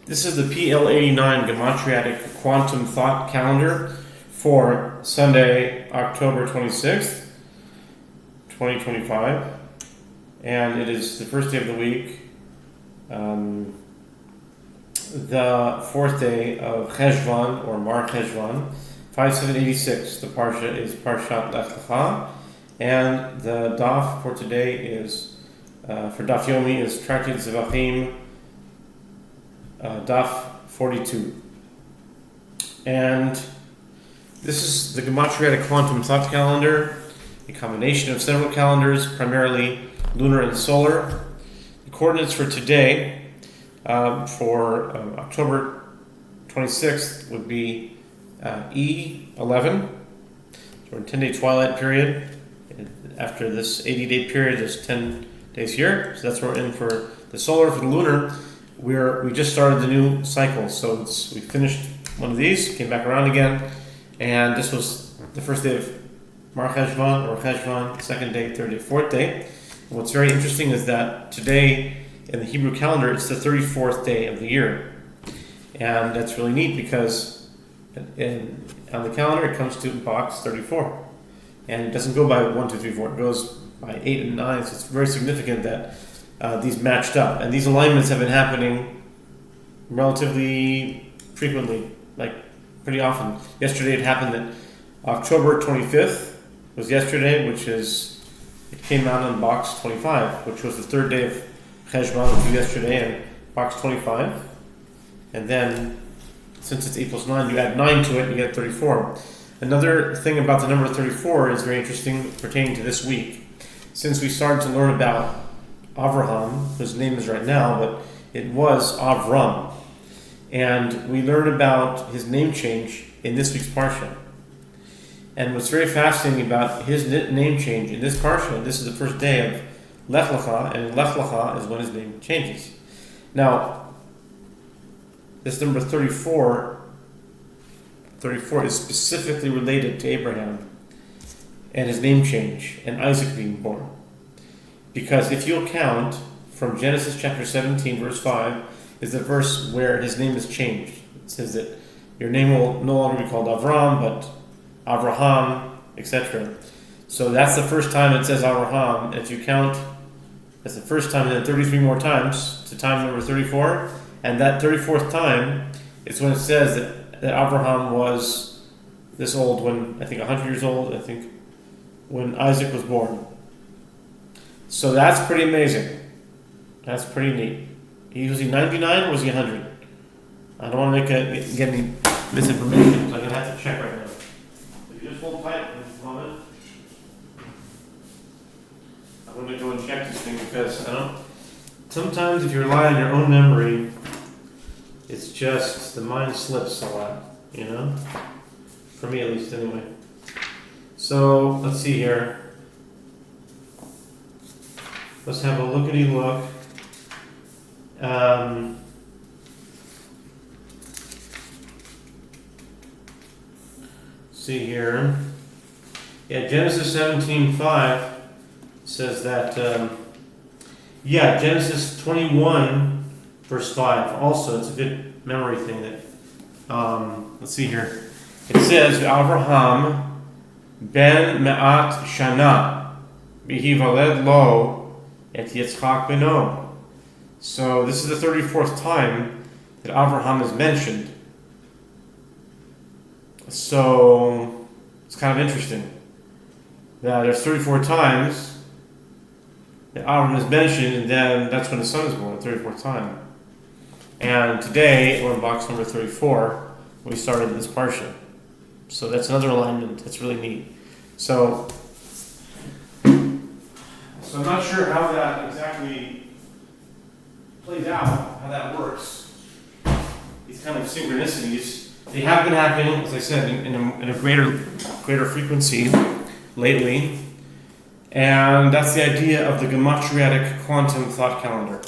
This is the PL-89 Gematriatic Quantum Thought Calendar for Sunday, October 26th, 2025. And it is the first day of the week, the fourth day of Cheshvan, or Mar Cheshvan, 5786. The Parsha is Parshat Lech Lecha. And the Daf for today is, for Daf Yomi, is Tractate Zevachim, Daf 42. And this is the Gematriatic Quantum Thought Calendar, a combination of several calendars, primarily lunar and solar. The coordinates for today, for October 26th, would be E11. So we're in 10-day twilight period. After this 80-day period, there's 10 days here. So that's what we're in for the solar. For the lunar, we just started the new cycle. So we finished one of these, came back around again, and this was the first day of Mar Cheshvan, or Cheshvan, second day, third day, fourth day. And what's very interesting is that today in the Hebrew calendar, it's the 34th day of the year. And that's really neat because on the calendar it comes to box 34. And it doesn't go by 1, 2, 3, 4. It goes by 8 and 9. So it's very significant that these matched up. And these alignments have been happening relatively frequently, like pretty often. Yesterday it happened that October 25th was yesterday, it came out on box 25, which was the third day of Cheshvan, which was yesterday, and box 25. And then, since it's 8 plus 9, you add 9 to it, and you get 34. Another thing about the number 34 is very interesting pertaining to this week. Since we started to learn about Avraham, whose name is right now, but it was Avram. And we learned about his name change in this week's Parsha. And what's very fascinating about his name change in this Parsha, this is the first day of Lech Lecha, and Lech Lecha is when his name changes. Now, this number 34 is specifically related to Abraham and his name change and Isaac being born. Because if you'll count from Genesis chapter 17, verse 5, is the verse where his name is changed. It says that your name will no longer be called Avram, but Avraham, etc. So that's the first time it says Avraham. If you count, that's the first time, and then 33 more times to time number 34. And that 34th time is when it says that Avraham was this old, when I think 100 years old, when Isaac was born. So that's pretty amazing. That's pretty neat. Was he 99 or was he 100? I don't want to get any misinformation, so I'm going to have to check right now. If you just hold tight for a moment, I'm going to go and check this thing because sometimes if you rely on your own memory, it's just the mind slips a lot, For me at least, anyway. So let's see here. Let's have a lookity look. See here. Yeah, Genesis 17:5 says that. Genesis 21 verse 5. Also, it's a good memory thing. That let's see here. It says Avraham ben me'at shana v'hivaled lo et Yitzchak beno. So this is the 34th time that Avraham is mentioned. So it's kind of interesting that there's 34 times that Avraham is mentioned, and then that's when the son is born, the 34th time. And today, we're in box number 34, we started this Parsha. So that's another alignment. That's really neat. So I'm not sure how that exactly plays out, how that works. These kind of synchronicities, they have been happening, as I said, in a greater frequency lately. And that's the idea of the Gematriatic Quantum Thought Calendar.